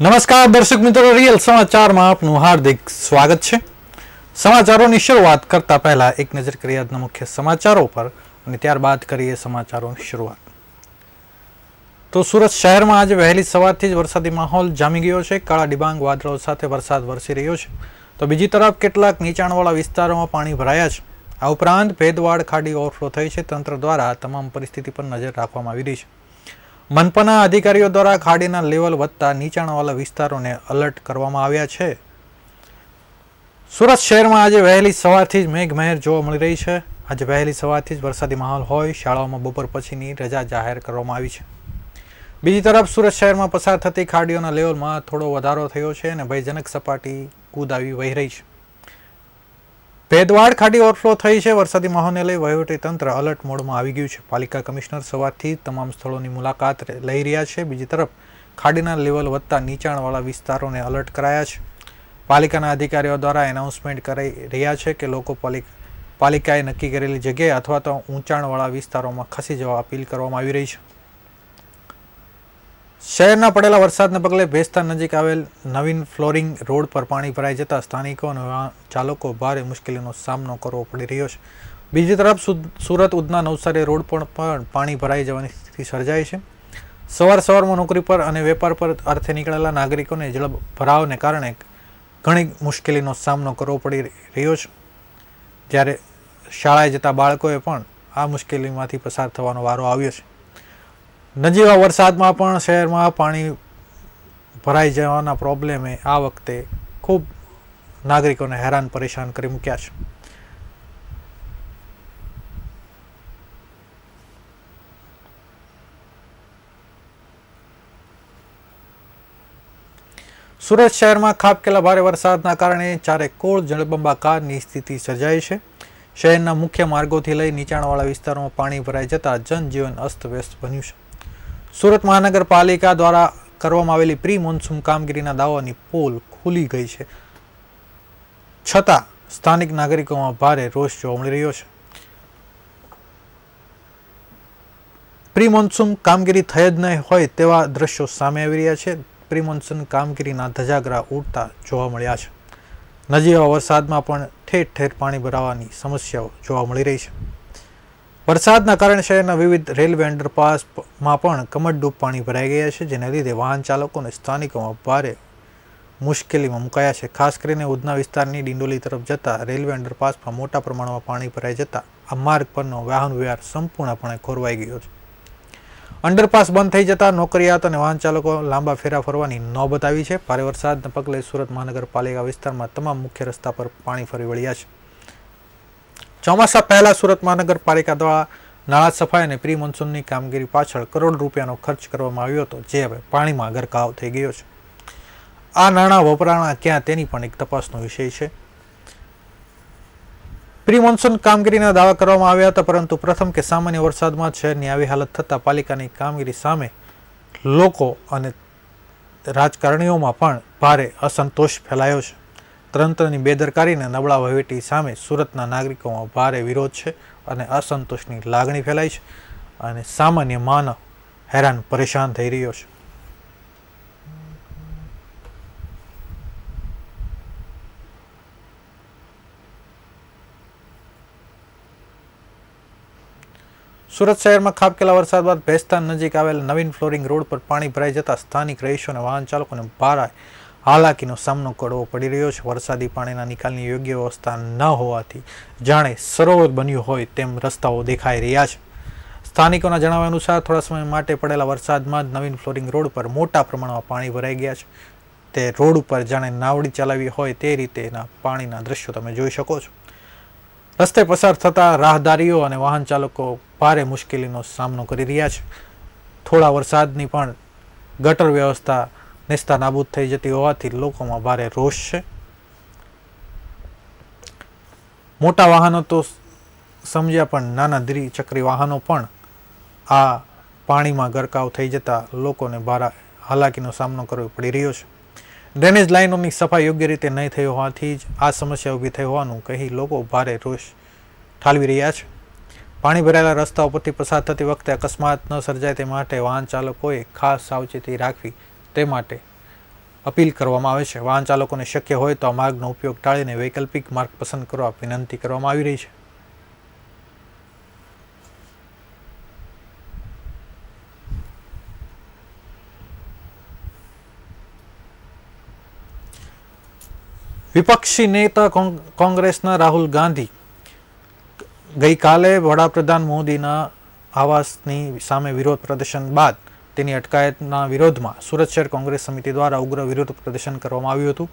નમસ્કાર દર્શક મિત્રો, રિયલ સમાચારમાં આપનું હાર્દિક સ્વાગત છે। સમાચારોની શરૂઆત કરતા પહેલા એક નજર કરીએ આજના મુખ્ય સમાચારો પર અને ત્યારબાદ કરીએ સમાચારોની શરૂઆત। તો સુરત શહેરમાં આજે વહેલી સવારથી જ વરસાદી માહોલ જામી ગયો છે। કાળા ડિબાંગ વાદળો સાથે વરસાદ વરસી રહ્યો છે, તો બીજી તરફ કેટલાક નીચાણવાળા વિસ્તારોમાં પાણી ભરાયા છે। આ ઉપરાંત ભેદવાડ ખાડી ઓવરફ્લો થઈ છે। તંત્ર દ્વારા તમામ પરિસ્થિતિ પર નજર રાખવામાં આવી રહી છે। મનપાના અધિકારીઓ દ્વારા ખાડીના લેવલ વધતા નીચાણવાળા વિસ્તારોને એલર્ટ કરવામાં આવ્યા છે। સુરત શહેરમાં આજે વહેલી સવારથી જ મેઘમહેર જોવા મળી રહી છે। આજે વહેલી સવારથી જ વરસાદી માહોલ હોય, શાળાઓમાં બપોર પછીની રજા જાહેર કરવામાં આવી છે। બીજી તરફ સુરત શહેરમાં પસાર થતી ખાડીઓના લેવલમાં થોડો વધારો થયો છે અને ભયજનક સપાટી કૂદ આવી વહી રહી છે। ભેદવાડ ખાડી ઓવરફ્લો થઈ છે। વરસાદી માહોલને લઈ વહીવટીતંત્ર એલર્ટ મોડમાં આવી ગયું છે। પાલિકા કમિશનર સવારથી તમામ સ્થળોની મુલાકાત લઈ રહ્યા છે। બીજી તરફ ખાડીના લેવલ વધતા નીચાણવાળા વિસ્તારોને એલર્ટ કરાયા છે। પાલિકાના અધિકારીઓ દ્વારા એનાઉન્સમેન્ટ કરી રહ્યા છે કે લોકો પાલિકાએ નક્કી કરેલી જગ્યાએ અથવા તો ઊંચાણવાળા વિસ્તારોમાં ખસી જવા અપીલ કરવામાં આવી રહી છે। શહેરના પડેલા વરસાદને પગલે ભેસ્તાન નજીક આવેલ નવીન ફ્લોરિંગ રોડ પર પાણી ભરાઈ જતા સ્થાનિકો અને ચાલકો ભારે મુશ્કેલીનો સામનો કરવો પડી રહ્યો છે। બીજી તરફ સુરત ઉધના નવસારી રોડ પર પણ પાણી ભરાઈ જવાની સ્થિતિ સર્જાઈ છે। સવારમાં નોકરી પર અને વેપાર પર અર્થે નીકળેલા નાગરિકોને જળભરાવને કારણે ઘણી મુશ્કેલીનો સામનો કરવો પડી રહ્યો છે, જ્યારે શાળાએ જતા બાળકોએ પણ આ મુશ્કેલીમાંથી પસાર થવાનો વારો આવ્યો છે। નજીવા વરસાદમાં પણ શહેરમાં પાણી ભરાઈ જવાના પ્રોબ્લેમે આ વખતે ખૂબ નાગરિકોને હેરાન પરેશાન કરી મૂક્યા છે। સુરત શહેરમાં ખાબકેલા ભારે વરસાદના કારણે ચારેકોર જળબંબાકારની સ્થિતિ સર્જાઈ છે। શહેરના મુખ્ય માર્ગોથી લઈ નીચાણવાળા વિસ્તારોમાં પાણી ભરાઈ જતા જનજીવન અસ્તવ્યસ્ત બન્યું છે। સુરત મહાનગરપાલિકા દ્વારા કરવામાં આવેલી પ્રી મોન્સૂન કામગીરીના દાવાની પોલ ખુલી ગઈ છે, છતાં સ્થાનિક નાગરિકોમાં ભારે રોષ જોવા મળી રહ્યો છે। પ્રી મોન્સૂન કામગીરી થઈ જ નહીં હોય તેવા દ્રશ્યો સામે આવી રહ્યા છે। પ્રી મોન્સૂન કામગીરીના ધજાગરા ઉડતા જોવા મળ્યા છે। નજીવા વરસાદમાં પણ ઠેર ઠેર પાણી ભરાવાની સમસ્યાઓ જોવા મળી રહી છે। વરસાદના કારણે શહેરના વિવિધ રેલવે અંડરપાસમાં પણ કમરડૂબ પાણી ભરાઈ ગયા છે, જેને લીધે વાહન ચાલકો અને સ્થાનિકોમાં ભારે મુશ્કેલીમાં મુકાયા છે। ખાસ કરીને ઉધના વિસ્તારની ડિંડોલી તરફ જતા રેલવે અંડરપાસમાં મોટા પ્રમાણમાં પાણી ભરાઈ જતા આ માર્ગ પરનો વાહન વ્યવહાર સંપૂર્ણપણે ખોરવાઈ ગયો છે। અંડરપાસ બંધ થઈ જતા નોકરિયાત અને વાહન ચાલકો લાંબા ફેરા ફરવાની નોબત આવી છે। ભારે વરસાદને પગલે સુરત મહાનગરપાલિકા વિસ્તારમાં તમામ મુખ્ય રસ્તા પર પાણી ફરી વળ્યા છે। ચોમાસા પહેલા સુરત મહાનગરપાલિકા દ્વારા નાળા સફાઈ અને પ્રી મોન્સૂનની કામગીરી પાછળ કરોડ રૂપિયાનો ખર્ચ કરવામાં આવ્યો હતો, જે હવે પાણીમાં ગરકાવ થઈ ગયો છે। આ નાણાં વપરાણા ક્યાં તેની પણ એક તપાસનો વિષય છે। પ્રી મોન્સૂન કામગીરીના દાવા કરવામાં આવ્યા હતા, પરંતુ પ્રથમ કે સામાન્ય વરસાદમાં શહેરની આવી હાલત થતાં પાલિકાની કામગીરી સામે લોકો અને રાજકારણીઓમાં પણ ભારે અસંતોષ ફેલાયો છે। તંત્રની બેદરકારી અને નબળા વહીવટી સામે સુરતના નાગરિકોમાં ભારે વિરોધ છે અને અસંતોષની લાગણી ફેલાઈ છે અને સામાન્ય માનવ હેરાન પરેશાન થઈ રહ્યો છે। સુરત શહેરમાં ખાબકેલા વરસાદ બાદ ભેસ્તાન નજીક આવેલ નવીન ફ્લોરિંગ રોડ પર પાણી ભરાઈ જતા સ્થાનિક રહીશો અને વાહન ચાલકોને ભારે હાલાકીનો સામનો કરવો પડી રહ્યો છે। વરસાદી પાણીના નિકાલની યોગ્ય વ્યવસ્થા ન હોવાથી જાણે સરોવર બન્યું હોય તેમ રસ્તાઓ દેખાઈ રહ્યા છે। સ્થાનિકોના જણાવ્યા અનુસાર થોડા સમય માટે પડેલા વરસાદમાં જ નવીન ફ્લોરિંગ રોડ પર મોટા પ્રમાણમાં પાણી ભરાઈ ગયા છે। તે રોડ ઉપર જાણે નાવડી ચલાવી હોય તે રીતેના પાણીના દ્રશ્યો તમે જોઈ શકો છો। રસ્તે પસાર થતા રાહદારીઓ અને વાહન ચાલકો ભારે મુશ્કેલીનો સામનો કરી રહ્યા છે। થોડા વરસાદની પણ ગટર વ્યવસ્થા નેસ્તા નાબૂદ થઈ જતી હોવાથી લોકોમાં ભારે રોષ છે। મોટા વાહનો તો સમજ્યા, પણ નાના દ્વિચક્રી વાહનો પણ આ પાણીમાં ગરકાવ થઈ જતા લોકોને ભારે હાલાકીનો સામનો કરવો પડી રહ્યો છે। ડ્રેનેજ લાઇનોની સફાઈ યોગ્ય રીતે નહીં થઈ હોવાથી જ આ સમસ્યા ઊભી થઈ હોવાનું કહી લોકો ભારે રોષ ઠાલવી રહ્યા છે। પાણી ભરાયેલા રસ્તાઓ પરથી પસાર થતી વખતે અકસ્માત ન સર્જાય તે માટે વાહન ચાલકોએ ખાસ સાવચેતી રાખવી તે માટે અપીલ કરવામાં આવે છે. વાહન ચાલકોને શક્ય હોય તો આ માર્ગનો ઉપયોગ ટાળીને વૈકલ્પિક માર્ગ પસંદ કરવા વિનંતી કરવામાં આવી રહી છે. વિપક્ષી નેતા કોંગ્રેસના રાહુલ ગાંધી ગઈકાલે વડાપ્રધાન મોદીના આવાસની સામે વિરોધ પ્રદર્શન બાદ તેની અટકાયતના વિરોધમાં સુરત શહેર કોંગ્રેસ સમિતિ દ્વારા ઉગ્ર વિરોધ પ્રદર્શન કરવામાં આવ્યું હતું.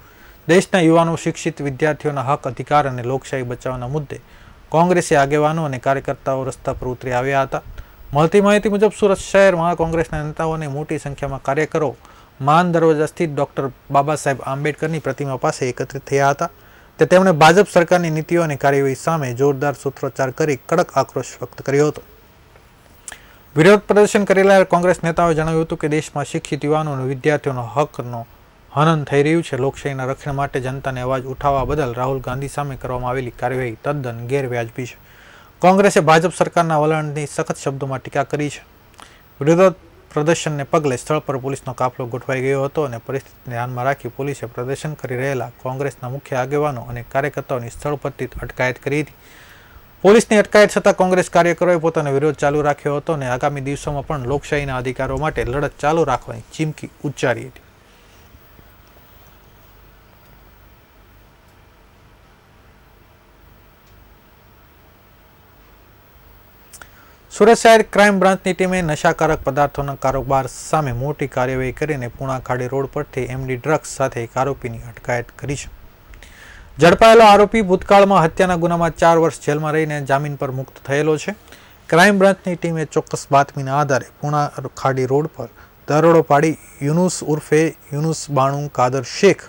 દેશના યુવાનો, શિક્ષિત વિદ્યાર્થીઓના હક, અધિકાર અને લોકશાહી બચાવવાના મુદ્દે કોંગ્રેસી આગેવાનો અને કાર્યકર્તાઓ રસ્તા પર ઉતરી આવ્યા હતા. મળતી માહિતી મુજબ સુરત શહેરમાં કોંગ્રેસના નેતાઓ અને મોટી સંખ્યામાં કાર્યકરો માન દરવાજા સ્થિત ડોક્ટર બાબા સાહેબ આંબેડકરની પ્રતિમા પાસે એકત્રિત થયા હતા. તેમણે ભાજપ સરકારની નીતિઓ અને કાર્યવાહી સામે જોરદાર સૂત્રોચ્ચાર કરી કડક આક્રોશ વ્યક્ત કર્યો હતો. વિરોધ પ્રદર્શન કરેલા કોંગ્રેસ નેતાઓએ જણાવ્યું હતું કે દેશમાં શિક્ષિત યુવાનો અને વિદ્યાર્થીઓનો હકનો હનન થઈ રહ્યું છે. લોકશાહીના રક્ષણ માટે જનતાને અવાજ ઉઠાવવા બદલ રાહુલ ગાંધી સામે કરવામાં આવેલી કાર્યવાહી તદ્દન ગેરવ્યાજબી છે. કોંગ્રેસે ભાજપ સરકારના વલણની સખત શબ્દોમાં ટીકા કરી છે. વિરોધ પ્રદર્શનને પગલે સ્થળ પર પોલીસનો કાફલો ગોઠવાઈ ગયો હતો અને પરિસ્થિતિને ધ્યાનમાં રાખી પોલીસે પ્રદર્શન કરી રહેલા કોંગ્રેસના મુખ્ય આગેવાનો અને કાર્યકર્તાઓની સ્થળ પરથી અટકાયત કરી હતી. પોલીસની અટકાયત છતાં કોંગ્રેસ કાર્યકરોએ પોતાનો વિરોધ ચાલુ રાખ્યો હતો અને આગામી દિવસોમાં પણ લોકશાહીના અધિકારો માટે લડત ચાલુ રાખવાની ચીમકી ઉચ્ચારી હતી. સુરત શહેર ક્રાઇમ બ્રાન્ચની ટીમે નશાકારક પદાર્થોના કારોબાર સામે મોટી કાર્યવાહી કરીને પૂણા ખાડી રોડ પરથી એમડી ડ્રગ્સ સાથે એક આરોપીની અટકાયત કરી છે. ઝડપાયેલો આરોપી ભૂતકાળમાં હત્યાના ગુનામાં 4 વર્ષ જેલમાં રહીને જામીન પર મુક્ત થયેલો છે. ક્રાઇમ બ્રાન્ચની ટીમે ચોક્કસ બાતમીના આધારે પૂણા ખાડી રોડ પર દરોડો પાડી યુનુસ ઉર્ફે યુનુસ બાણુ કાદર શેખ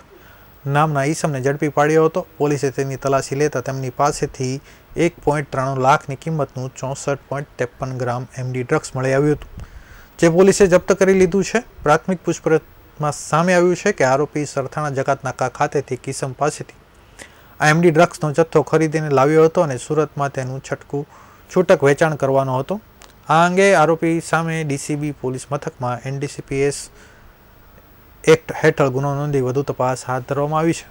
નામના ઈસમને ઝડપી પાડ્યો હતો. પોલીસે તેની તલાશી લેતા તેમની પાસેથી 1.93 લાખની કિંમતનું 64.53 ગ્રામ એમડી ડ્રગ્સ મળી આવ્યું હતું, જે પોલીસે જપ્ત કરી લીધું છે. પ્રાથમિક પૂછપરછમાં સામે આવ્યું છે કે આરોપી સરથાણા જકાતનાકા ખાતેથી કિસમ પાસેથી આ એમડી ડ્રગ્સનો જથ્થો ખરીદીને લાવ્યો હતો અને સુરતમાં તેનું છૂટક વેચાણ કરવાનો હતો. આ અંગે આરોપી સામે ડીસીબી પોલીસ મથકમાં એનડીપીએસ એક્ટ હેઠળ ગુનો નોંધી વધુ તપાસ હાથ ધરવામાં આવી છે.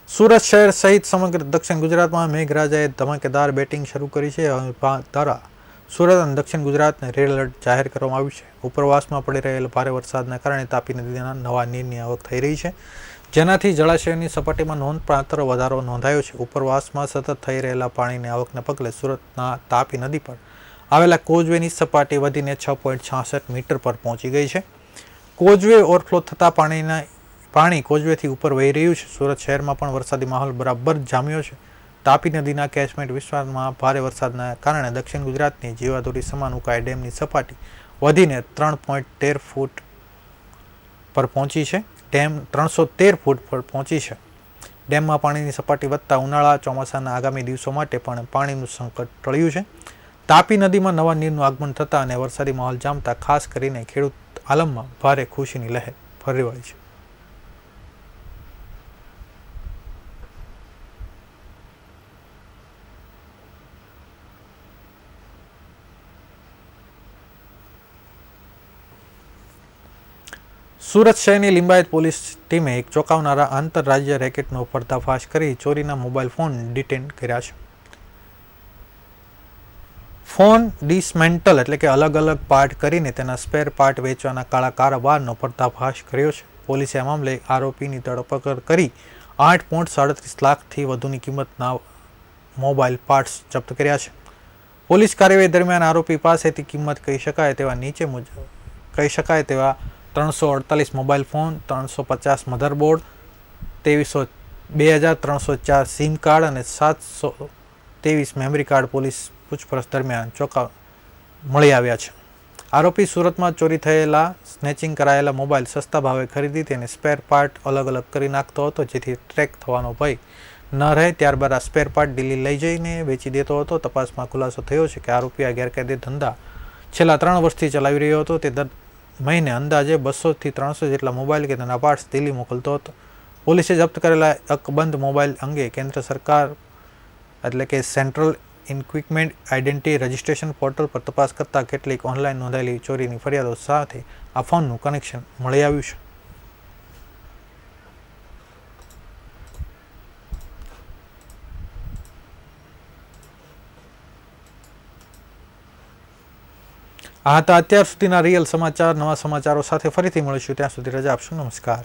સુરત શહેર સહિત સમગ્ર દક્ષિણ ગુજરાતમાં મેઘરાજાએ ધમાકેદાર બેટિંગ શરૂ કરી છે. દ્વારા સુરત અને દક્ષિણ ગુજરાતને રેડ એલર્ટ જાહેર કરવામાં આવ્યું છે. ઉપરવાસમાં પડી રહેલા ભારે વરસાદના કારણે તાપી નદીના નવા નીરની આવક થઈ રહી છે, જેનાથી જળાશયોની સપાટીમાં નોંધપાત્ર વધારો નોંધાયો છે. ઉપરવાસમાં સતત થઈ રહેલા પાણીની આવકને પગલે સુરતના તાપી નદી પર આવેલા કોઝવેની સપાટી વધીને 6.66 મીટર પર પહોંચી ગઈ છે. કોઝવે ઓવરફ્લો થતાં પાણી કોઝવેથી ઉપર વહી રહ્યું છે. સુરત શહેરમાં પણ વરસાદી માહોલ બરાબર જામ્યો છે. તાપી નદીના કેચમેન્ટ વિસ્તારમાં ભારે વરસાદના કારણે દક્ષિણ ગુજરાતની જીવાદોરી સમાન ઉકાઈ ડેમની સપાટી વધીને 3.13 ફૂટ પર પહોંચી છે. ડેમ 313 ફૂટ પર પહોંચી છે. ડેમમાં પાણીની સપાટી વધતા ઉનાળા ચોમાસાના આગામી દિવસો માટે પણ પાણીનું સંકટ ટળ્યું છે. તાપી નદીમાં નવા નીરનું આગમન થતાં અને વરસાદી માહોલ જામતા ખાસ કરીને ખેડૂત આલમમાં ભારે ખુશીની લહેર ફેલાઈ છે. સુરત શહેરની લિંબાયત પોલીસ ટીમે એક ચોંકાવનારા આંતરરાજ્ય રેકેટનો પર્દાફાશ કરી ચોરીના મોબાઈલ ફોન ડિટેન કર્યા છે. ફોન ડિસમેન્ટલ એટલે કે અલગ અલગ પાર્ટ કરીને તેના સ્પેર પાર્ટ વેચવાના કાળા કારોબારનો પર્દાફાશ કર્યો છે. પોલીસે આ મામલે આરોપીની ધરપકડ કરી 8.37 લાખથી વધુની કિંમતના મોબાઈલ પાર્ટ્સ જપ્ત કર્યા છે. પોલીસ કાર્યવાહી દરમિયાન આરોપી પાસેથી કિંમત કહી શકાય તેવા 348 mobile phone, 350 motherboard, 2304 sim card અને 723 મેમરી કાર્ડ પોલીસ પૂછપરછ દરમિયાન મળી આવ્યા છે. આરોપી સુરતમાં ચોરી થયેલા સ્નેચિંગ કરાયેલા મોબાઈલ સસ્તા ભાવે ખરીદી તેને સ્પેર પાર્ટ અલગ અલગ કરી નાખતો હતો, જેથી ટ્રેક થવાનો ભય ન રહે. ત્યારબાદ આ સ્પેર પાર્ટ દિલ્હી લઈ જઈને વેચી દેતો હતો. તપાસમાં ખુલાસો થયો છે કે આરોપી આ ગેરકાયદે ધંધા છેલ્લા 3 વર્ષથી ચલાવી રહ્યો હતો. તે દર મહિને અંદાજે 200 થી 300 જેટલા મોબાઈલ કે તેના પાર્ટ્સ દિલ્હી મોકલતો હતો. પોલીસે જપ્ત કરેલા અકબંધ મોબાઈલ અંગે કેન્દ્ર સરકાર એટલે કે central equipment identity registration portal પર તપાસ કરતા કેટલીક ઓનલાઈન નોંધાયેલી ચોરીની ફરિયાદો સાથે આ ફોનનું કનેક્શન મળી આવ્યું છે. આ હતા અત્યાર સુધીના રિયલ સમાચાર. નવા સમાચારો સાથે ફરીથી મળીશું. ત્યાં સુધી રજા આપશો. નમસ્કાર.